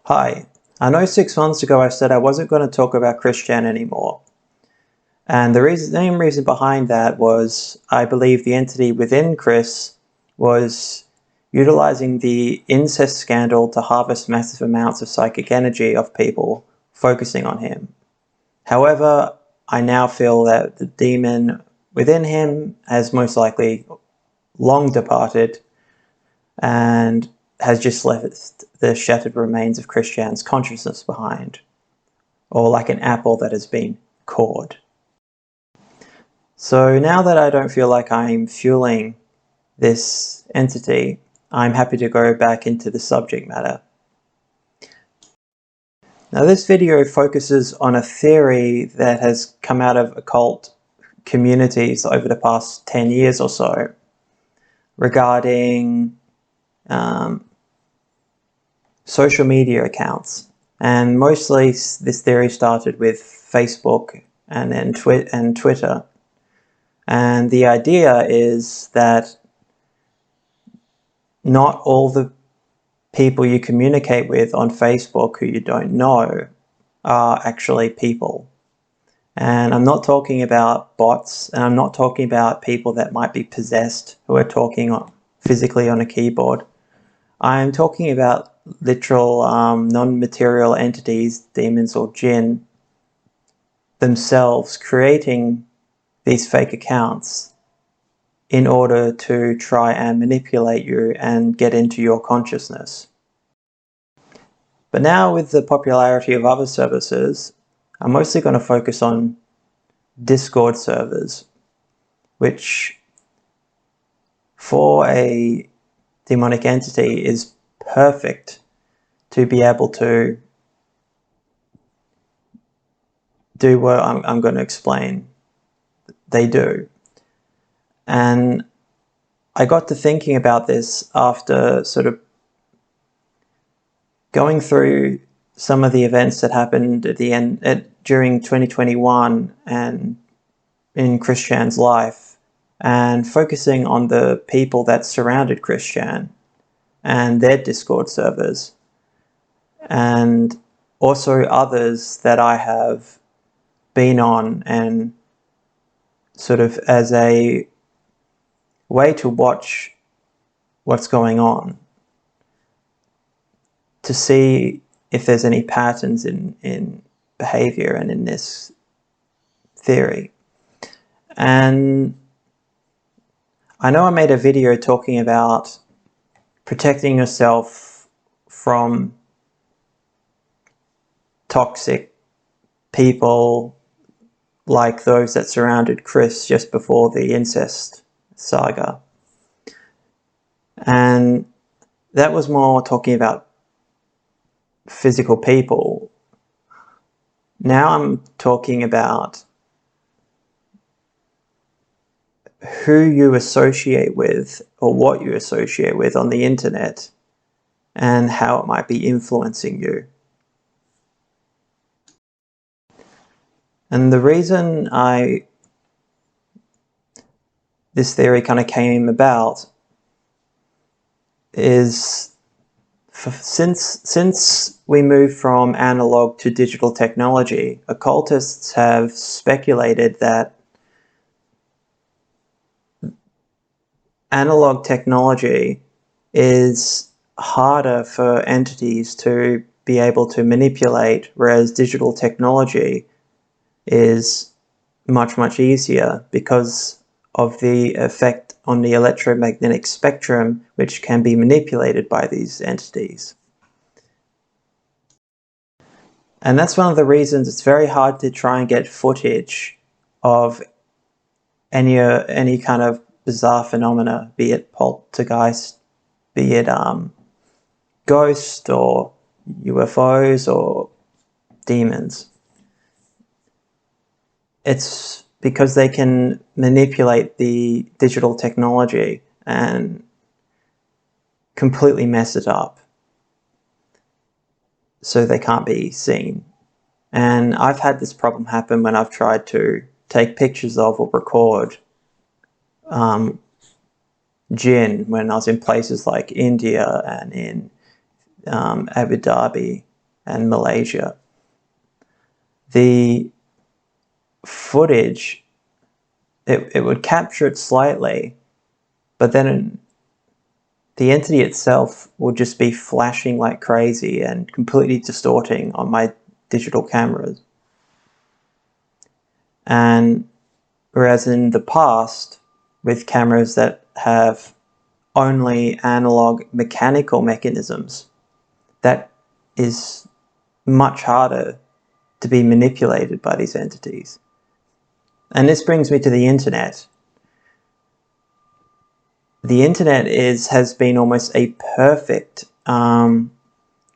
Hi, I know 6 months ago I said I wasn't going to talk about Christian anymore. And the main reason behind that was I believe the entity within Chris was utilizing the incest scandal to harvest massive amounts of psychic energy of people focusing on him. However, I now feel that the demon within him has most likely long departed and has just left the shattered remains of Christian's consciousness behind, or like an apple that has been cored. So now that I don't feel like I'm fueling this entity, I'm happy to go back into the subject matter. Now this video focuses on a theory that has come out of occult communities over the past 10 years or so regarding social media accounts. And mostly this theory started with Facebook and then Twitter. And the idea is that not all the people you communicate with on Facebook who you don't know are actually people. And I'm not talking about bots, and I'm not talking about people that might be possessed who are talking physically on a keyboard. I'm talking about literal non-material entities, demons or jinn, themselves creating these fake accounts in order to try and manipulate you and get into your consciousness. But now with the popularity of other services, I'm mostly going to focus on Discord servers, which for a demonic entity is perfect to be able to do what I'm going to explain they do. And I got to thinking about this after sort of going through some of the events that happened at the end during 2021 and in Christian's life, and focusing on the people that surrounded Christian and their Discord servers, and also others that I have been on, and sort of as a way to watch what's going on, to see if there's any patterns in behavior and in this theory. And I know I made a video talking about protecting yourself from toxic people like those that surrounded Chris just before the incest saga. And that was more talking about physical people. Now I'm talking about who you associate with or what you associate with on the internet and how it might be influencing you. And the reason this theory kind of came about is since we moved from analog to digital technology, occultists have speculated that analog technology is harder for entities to be able to manipulate, whereas digital technology is much, much easier because of the effect on the electromagnetic spectrum, which can be manipulated by these entities. And that's one of the reasons it's very hard to try and get footage of any kind of bizarre phenomena, be it poltergeist, be it ghosts or UFOs or demons. It's because they can manipulate the digital technology and completely mess it up so they can't be seen. And I've had this problem happen when I've tried to take pictures of or record jinn when I was in places like India and in Abu Dhabi and Malaysia. The footage, it would capture it slightly, but then the entity itself would just be flashing like crazy and completely distorting on my digital cameras. And whereas in the past, with cameras that have only analog mechanical mechanisms, that is much harder to be manipulated by these entities. And this brings me to the internet. The internet has been almost a perfect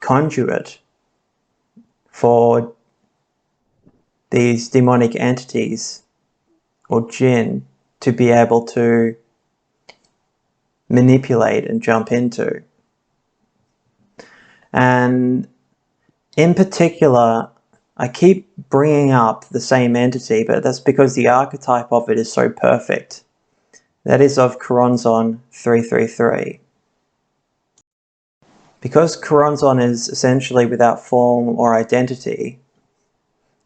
conduit for these demonic entities or jinn to be able to manipulate and jump into. And in particular, I keep bringing up the same entity, but that's because the archetype of it is so perfect. That is of Choronzon 333. Because Choronzon is essentially without form or identity,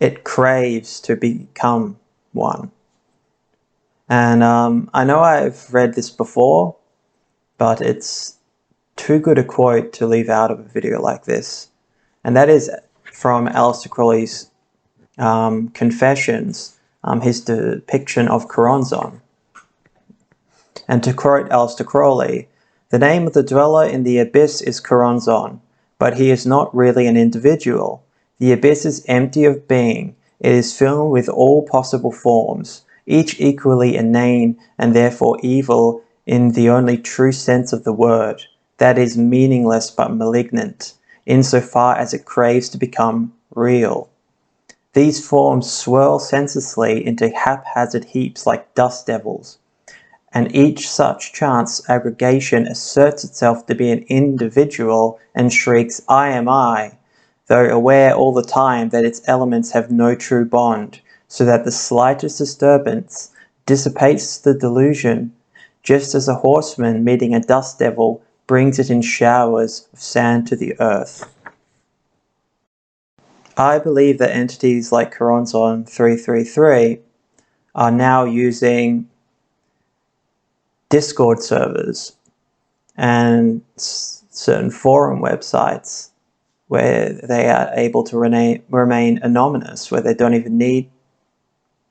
it craves to become one. And I know I've read this before, but it's too good a quote to leave out of a video like this. And that is from Aleister Crowley's Confessions, his depiction of Choronzon. And to quote Aleister Crowley, "The name of the dweller in the abyss is Choronzon, but he is not really an individual. The abyss is empty of being. It is filled with all possible forms, each equally inane and therefore evil in the only true sense of the word, that is meaningless but malignant, insofar as it craves to become real. These forms swirl senselessly into haphazard heaps like dust devils, and each such chance aggregation asserts itself to be an individual and shrieks, 'I am I,' though aware all the time that its elements have no true bond, so that the slightest disturbance dissipates the delusion, just as a horseman meeting a dust devil brings it in showers of sand to the earth." I believe that entities like Choronzon 333 are now using Discord servers and certain forum websites where they are able to remain anonymous, where they don't even need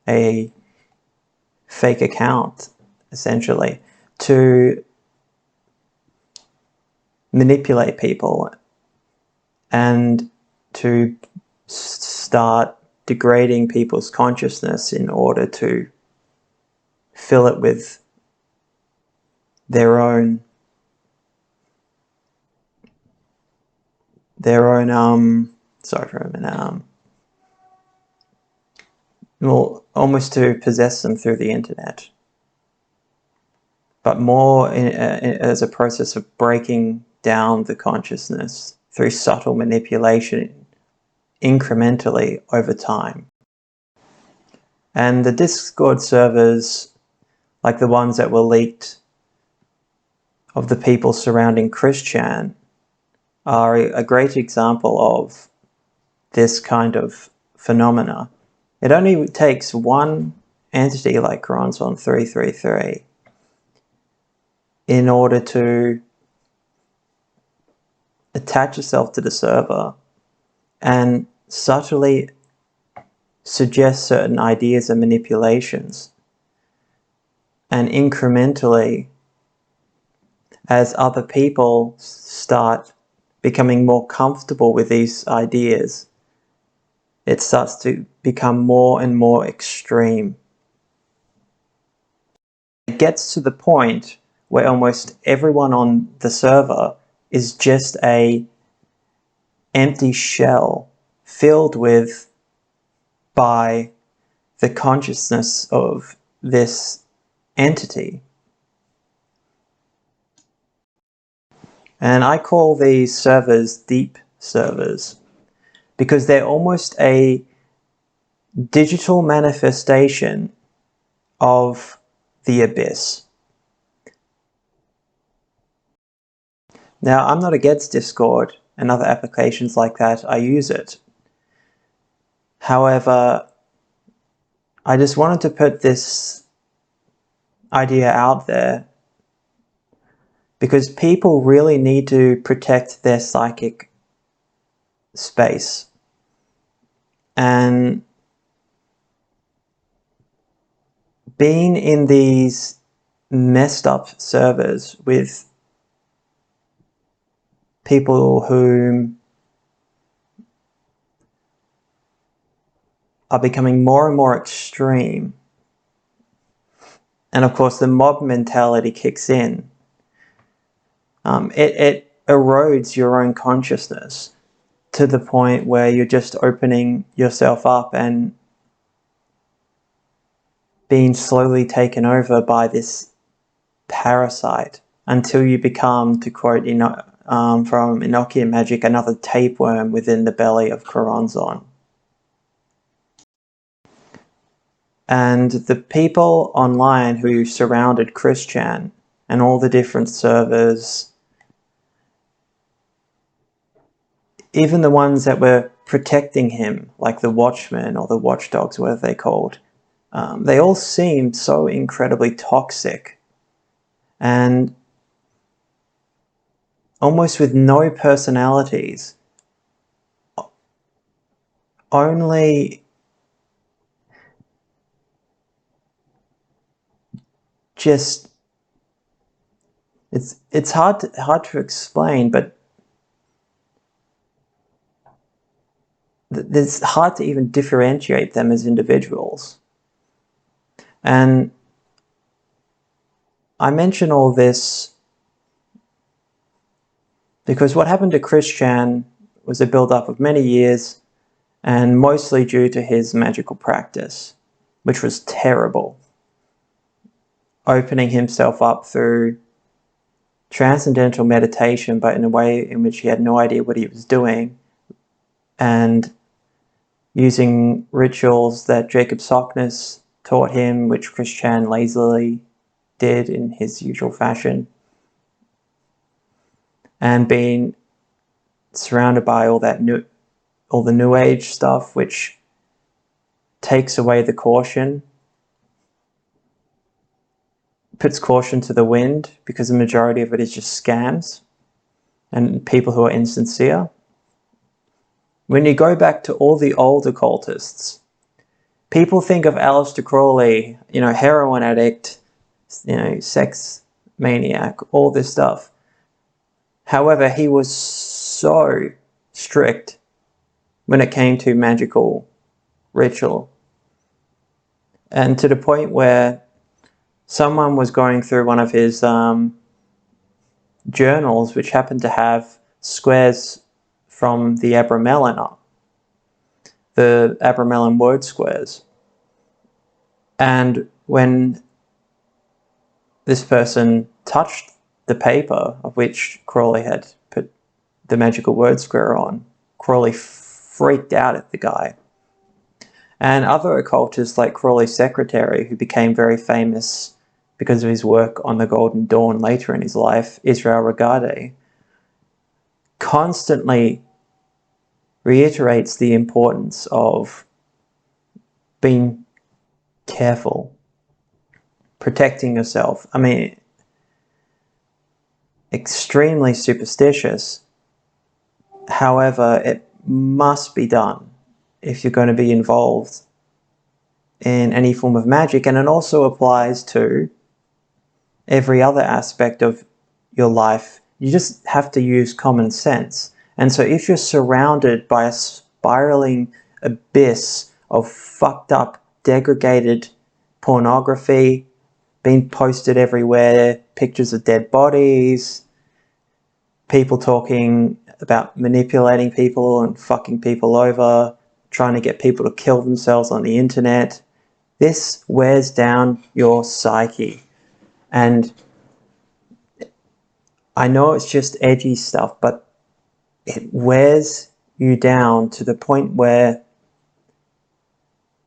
a fake account, essentially, to manipulate people and to start degrading people's consciousness in order to fill it with their own sorry for a minute, well, almost to possess them through the internet, but more as a process of breaking down the consciousness through subtle manipulation incrementally over time. And the Discord servers, like the ones that were leaked of the people surrounding Christian, are a great example of this kind of phenomena. It only takes one entity like Choronzon 333 in order to attach itself to the server and subtly suggest certain ideas and manipulations. And incrementally, as other people start becoming more comfortable with these ideas, it starts to become more and more extreme. It gets to the point where almost everyone on the server is just an empty shell filled with by the consciousness of this entity. And I call these servers deep servers because they're almost a digital manifestation of the abyss. Now, I'm not against Discord. and other applications like that, I use it. However, I just wanted to put this idea out there because people really need to protect their psychic space. And being in these messed up servers with people who are becoming more and more extreme, and of course the mob mentality kicks in, it erodes your own consciousness to the point where you're just opening yourself up and being slowly taken over by this parasite until you become, to quote from Enochian Magic, another tapeworm within the belly of Choronzon. And the people online who surrounded Christian and all the different servers, even the ones that were protecting him, like the Watchmen or the Watchdogs, whatever they're called, they all seemed so incredibly toxic and almost with no personalities. Only just, it's hard to explain, but it's hard to even differentiate them as individuals. And I mention all this because what happened to Christian was a build-up of many years, and mostly due to his magical practice, which was terrible. Opening himself up through transcendental meditation, but in a way in which he had no idea what he was doing, and using rituals that Jacob Sockness taught him, which Christian lazily did in his usual fashion, and being surrounded by all the new age stuff, which takes away the caution, puts caution to the wind, because the majority of it is just scams and people who are insincere. When you go back to all the old occultists, people think of Aleister Crowley, heroin addict, sex maniac, all this stuff. However, he was so strict when it came to magical ritual. And to the point where someone was going through one of his journals, which happened to have squares from the Abramelin word squares. And when this person touched the paper of which Crowley had put the magical word square on, Crowley freaked out at the guy. And other occultists like Crowley's secretary, who became very famous because of his work on the Golden Dawn later in his life, Israel Regardie, constantly reiterates the importance of being careful, protecting yourself. I mean, extremely superstitious. However, it must be done if you're going to be involved in any form of magic, and it also applies to every other aspect of your life. You just have to use common sense. And so if you're surrounded by a spiraling abyss of fucked up, degraded pornography being posted everywhere, pictures of dead bodies, people talking about manipulating people and fucking people over, trying to get people to kill themselves on the internet, this wears down your psyche. And I know it's just edgy stuff, but it wears you down to the point where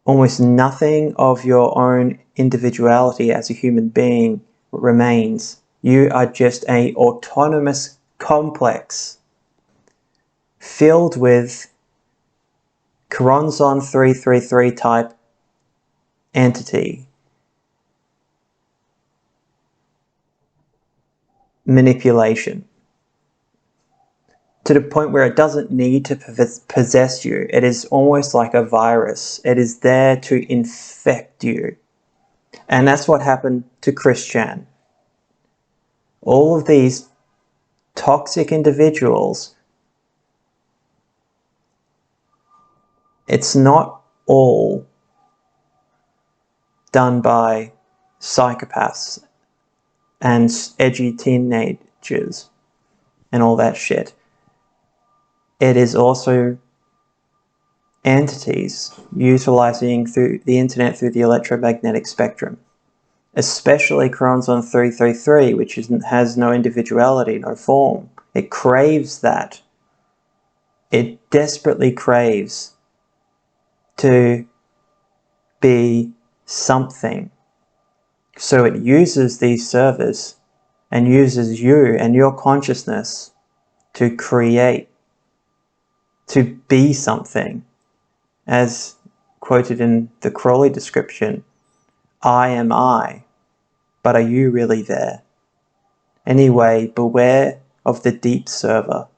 almost nothing of your own individuality as a human being remains. You are just an autonomous complex. filled with Coronzon 333 type entity manipulation, to the point where it doesn't need to possess you. It is almost like a virus. It is there to infect you. And that's what happened to Christian. All of these toxic individuals, it's not all done by psychopaths and edgy teenagers and all that shit. It is also entities utilizing through the internet through the electromagnetic spectrum, especially Coronzon 333, which has no individuality, no form. It craves that. It desperately craves to be something. So it uses these servers and uses you and your consciousness to create, to be something. As quoted in the Crowley description, I am I, but are you really there? Anyway, beware of the deep server.